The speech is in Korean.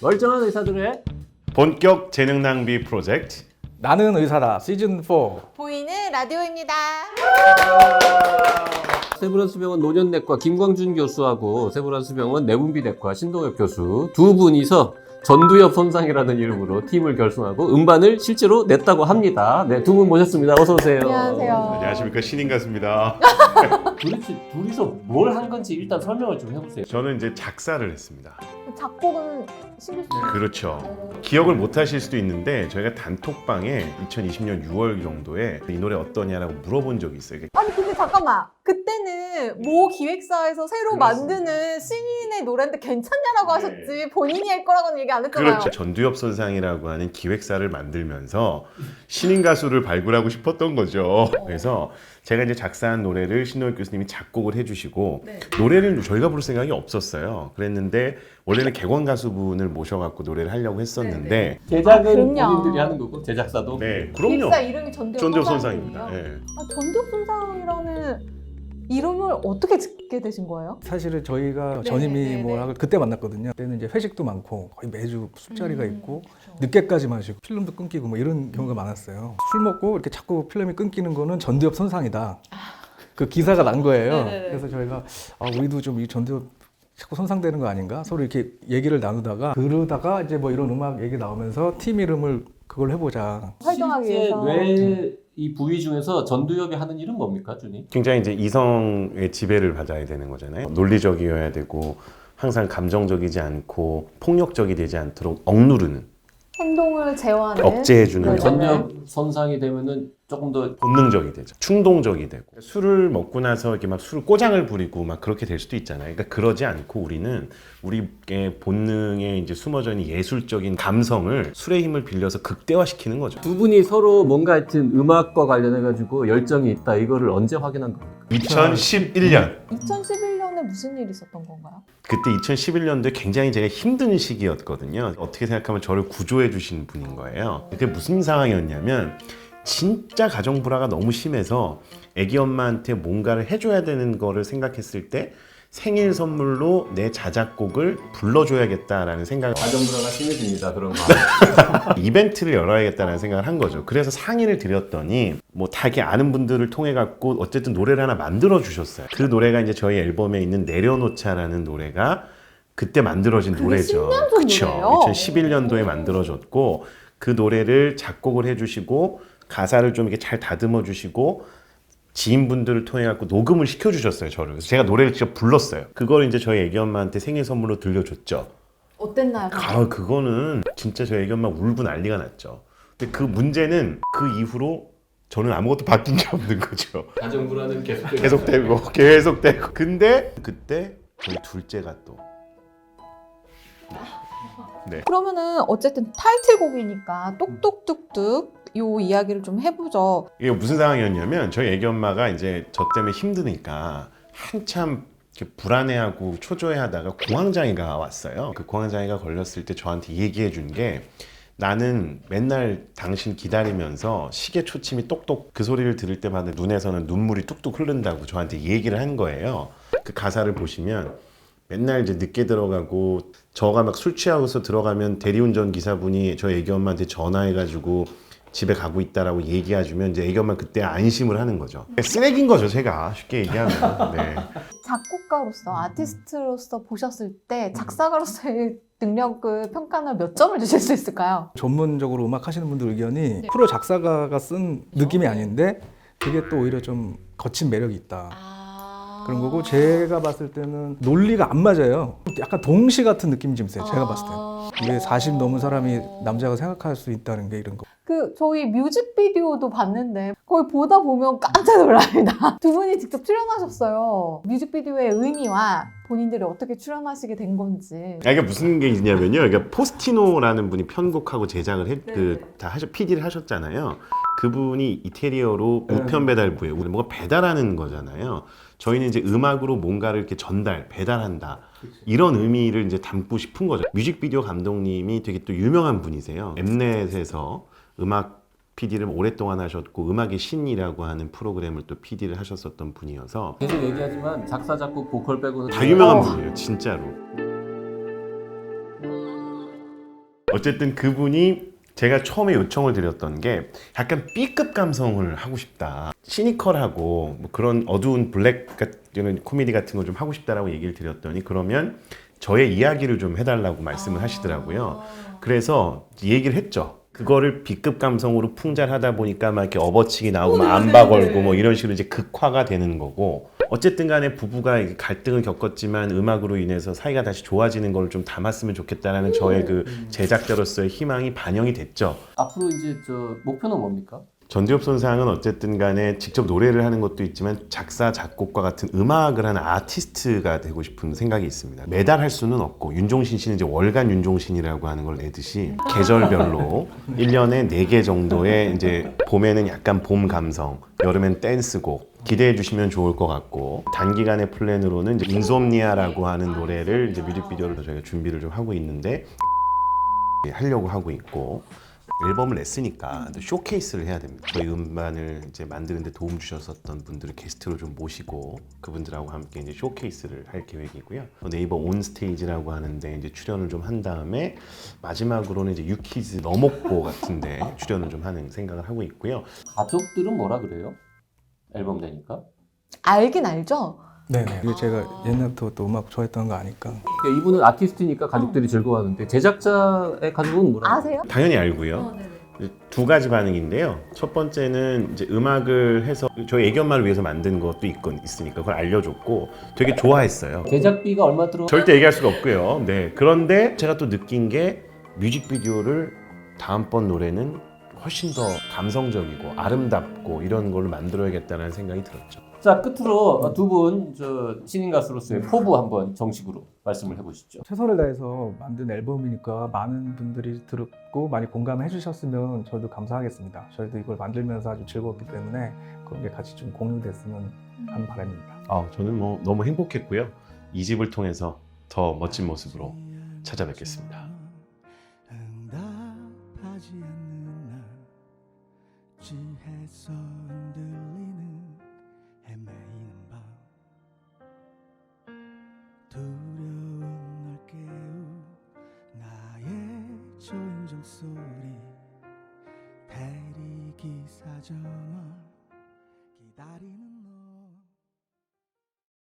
멀쩡한 의사들의 본격 재능 낭비 프로젝트. 나는 의사다 시즌 4. 보이는 라디오입니다. 세브란스병원 노년내과 김광준 교수하고 세브란스병원 내분비내과 신동엽 교수 두 분이서 전두엽 손상이라는 이름으로 팀을 결성하고 음반을 실제로 냈다고 합니다. 네, 두 분 모셨습니다. 어서 오세요. 안녕하세요. 안녕하십니까, 신인 가수입니다. 도대체 둘이서 뭘 한 건지 일단 설명을 좀 해보세요. 저는 이제 작사를 했습니다. 작곡은 신규 씨. 그렇죠. 기억을 못 하실 수도 있는데 저희가 단톡방에 2020년 6월 정도에 이 노래 어떠냐라고 물어본 적이 있어요. 아니 근데 잠깐만. 그때는 모 기획사에서 새로 만드는 신인의 노래인데 괜찮냐라고 하셨지 본인이 할 거라고는 얘기 안 했잖아요. 그렇죠. 전두엽 손상이라고 하는 기획사를 만들면서 신인 가수를 발굴하고 싶었던 거죠. 그래서 제가 이제 작사한 노래를 신동엽 교수님이 작곡을 해주시고 네. 노래를 저희가 부를 생각이 없었어요. 그랬는데 원래는 객원 가수분을 모셔갖고 노래를 하려고 했었는데 제작은 그럼요. 본인들이 하는 거고 제작사도. 네, 그럼요. 기획사 이름이 전두엽 전두엽 손상이군요. 손상입니다. 예. 전두엽 손상이라는 이름을 어떻게 짓게 되신 거예요? 사실은 저희가 네, 전임이 네, 뭐 네. 하고 그때 만났거든요. 그때는 이제 회식도 많고 거의 매주 술자리가 있고 그렇죠. 늦게까지 마시고 필름도 끊기고 뭐 이런 경우가 많았어요. 술 먹고 이렇게 자꾸 필름이 끊기는 거는 전두엽 손상이다. 그 기사가 난 거예요. 네네네. 그래서 저희가 우리도 좀 이 전두엽 자꾸 손상되는 거 아닌가? 서로 이렇게 얘기를 나누다가 그러다가 이제 뭐 이런 음악 얘기 나오면서 팀 이름을 그걸 해보자. 활동하기 실제 위해서. 뇌 이 부위 중에서 전두엽이 하는 일은 뭡니까, 준이? 굉장히 이제 이성의 지배를 받아야 되는 거잖아요. 논리적이어야 되고 항상 감정적이지 않고 폭력적이 되지 않도록 억누르는, 행동을 제어하는 억제해주는 네. 전두엽 손상이 되면은 조금 더 본능적이 되죠. 충동적이 되고 술을 먹고 나서 이렇게 막 술을 꼬장을 부리고 막 그렇게 될 수도 있잖아요. 그러니까 그러지 않고 우리는 우리의 본능에 이제 숨어져 있는 예술적인 감성을 술의 힘을 빌려서 극대화시키는 거죠. 두 분이 서로 뭔가 하여튼 음악과 관련해가지고 열정이 있다. 이거를 언제 확인한 겁니까? 2011년 2011년에 무슨 일이 있었던 건가요? 그때 2011년도에 굉장히 제가 힘든 시기였거든요. 어떻게 생각하면 저를 구조해 주신 분인 거예요. 그게 무슨 상황이었냐면 진짜 가정 불화가 너무 심해서 애기 엄마한테 뭔가를 해줘야 되는 거를 생각했을 때 생일 선물로 내 자작곡을 불러줘야겠다라는 생각을 가정불화가 심해집니다. 그런 거. 이벤트를 열어야겠다는 생각을 한 거죠. 그래서 상의를 드렸더니 뭐 되게 아는 분들을 통해 갖고 어쨌든 노래를 하나 만들어 주셨어요. 그 노래가 이제 저희 앨범에 있는 내려놓자라는 노래가 그때 만들어진 그게 노래죠. 10년 전 그쵸. 노래예요? 2011년도에 만들어졌고 그 노래를 작곡을 해주시고 가사를 좀 이렇게 잘 다듬어 주시고 지인분들을 통해 갖고 녹음을 시켜주셨어요, 저를. 그래서 제가 노래를 직접 불렀어요. 그걸 이제 저희 애기 엄마한테 생일 선물로 들려줬죠. 어땠나요? 그거는 진짜 저희 애기 엄마 울고 난리가 났죠. 근데 그 문제는 그 이후로 저는 아무것도 바뀐 게 없는 거죠. 가정불화는 계속되고. 근데 그때 저희 둘째가 또. 네. 그러면은 어쨌든 타이틀곡이니까 똑똑뚝뚝 요 이야기를 좀 해보죠. 이게 무슨 상황이었냐면 저희 애기 엄마가 이제 저 때문에 힘드니까 한참 이렇게 불안해하고 초조해하다가 공황장애가 왔어요. 그 공황장애가 걸렸을 때 저한테 얘기해 준 게 나는 맨날 당신 기다리면서 시계 초침이 똑똑 그 소리를 들을 때마다 눈에서는 눈물이 뚝뚝 흐른다고 저한테 얘기를 한 거예요. 그 가사를 보시면 맨날 이제 늦게 들어가고 저가 막 술 취하고서 들어가면 대리운전 기사분이 저희 애기 엄마한테 전화해가지고 집에 가고 있다라고 얘기해주면 이제 애기 엄마 그때 안심을 하는 거죠. 쓰레기인 거죠, 제가 쉽게 얘기하면. 네. 작곡가로서 아티스트로서 보셨을 때 작사가로서의 능력을 평가는 몇 점을 주실 수 있을까요? 전문적으로 음악 하시는 분들 의견이 프로 작사가가 쓴 느낌이 아닌데 그게 또 오히려 좀 거친 매력이 있다. 그런 거고 제가 봤을 때는 논리가 안 맞아요. 약간 동시 같은 느낌이 좀 있어요. 제가 봤을 때는. 왜 40 넘은 사람이 남자가 생각할 수 있다는 게 이런 거. 저희 뮤직비디오도 봤는데 거기 보다 보면 깜짝 놀랍니다. 두 분이 직접 출연하셨어요. 뮤직비디오의 의미와 본인들이 어떻게 출연하시게 된 건지. 이게 무슨 게 있냐면요. 이게 포스티노라는 분이 편곡하고 제작을 PD를 하셨잖아요. 그분이 이태리어로 우편 배달부예요. 우리 뭔가 배달하는 거잖아요. 저희는 이제 음악으로 뭔가를 이렇게 배달한다. 이런 의미를 이제 담고 싶은 거죠. 뮤직비디오 감독님이 되게 또 유명한 분이세요. 엠넷에서 음악 PD를 오랫동안 하셨고 음악의 신이라고 하는 프로그램을 또 PD를 하셨었던 분이어서 계속 얘기하지만 작사, 작곡, 보컬 빼고는 다 유명한 분이에요, 진짜로. 어쨌든 그분이 제가 처음에 요청을 드렸던 게 약간 B급 감성을 하고 싶다. 시니컬하고 뭐 그런 어두운 블랙 같은 코미디 같은 거 좀 하고 싶다라고 얘기를 드렸더니 그러면 저의 이야기를 좀 해달라고 말씀을 하시더라고요. 그래서 얘기를 했죠. 그거를 B급 감성으로 풍자하다 보니까 막 이렇게 업어치기 나오고 막 안바 걸고 뭐 이런 식으로 이제 극화가 되는 거고 어쨌든 간에 부부가 이렇게 갈등을 겪었지만 음악으로 인해서 사이가 다시 좋아지는 걸 좀 담았으면 좋겠다라는 저의 그 제작자로서의 희망이 반영이 됐죠. 앞으로 이제 저 목표는 뭡니까? 전두엽 손상은 어쨌든 간에 직접 노래를 하는 것도 있지만 작사, 작곡과 같은 음악을 하는 아티스트가 되고 싶은 생각이 있습니다. 매달 할 수는 없고 윤종신 씨는 이제 월간 윤종신이라고 하는 걸 내듯이 계절별로 1년에 4개 정도의 이제 봄에는 약간 봄 감성, 여름엔 댄스곡 기대해 주시면 좋을 것 같고 단기간의 플랜으로는 이제 인솜니아라고 하는 노래를 이제 뮤직비디오를 저희가 준비를 좀 하고 있는데 하려고 하고 있고 앨범을 냈으니까 쇼케이스를 해야 됩니다. 저희 음반을 이제 만드는데 도움 주셨었던 분들을 게스트로 좀 모시고 그분들하고 함께 이제 쇼케이스를 할 계획이고요. 네이버 온스테이지라고 하는데 이제 출연을 좀 한 다음에 마지막으로는 이제 유키즈 너목보 같은데 출연을 좀 하는 생각을 하고 있고요. 가족들은 뭐라 그래요? 앨범 내니까? 알긴 알죠? 네네. 이게 제가 옛날부터 또 음악 좋아했던 거 아니까. 그러니까 이분은 아티스트니까 가족들이 즐거워하는데 제작자의 가족은 뭐라? 아세요? 당연히 알고요. 두 가지 반응인데요. 첫 번째는 이제 음악을 해서 저희 애기 엄마를 위해서 만든 것도 있으니까 그걸 알려줬고 되게 좋아했어요. 제작비가 얼마 들어? 절대 얘기할 수가 없고요. 네. 그런데 제가 또 느낀 게 뮤직비디오를 다음번 노래는 훨씬 더 감성적이고 아름답고 이런 걸로 만들어야겠다는 생각이 들었죠. 자, 끝으로 두 분 신인 가수로서의 포부 한번 정식으로 말씀을 해보시죠. 최선을 다해서 만든 앨범이니까 많은 분들이 듣고 많이 공감해 주셨으면 저도 감사하겠습니다. 저희도 이걸 만들면서 아주 즐거웠기 때문에 그런 게 같이 좀 공유됐으면 하는 바람입니다. 저는 뭐 너무 행복했고요. 이 집을 통해서 더 멋진 모습으로 찾아뵙겠습니다. 응답하지 않는 날 지혜서 흔들리는 헤매이는 밤 두려운 널 깨우 나의 초인종 소리 대리기사 전화 기다리는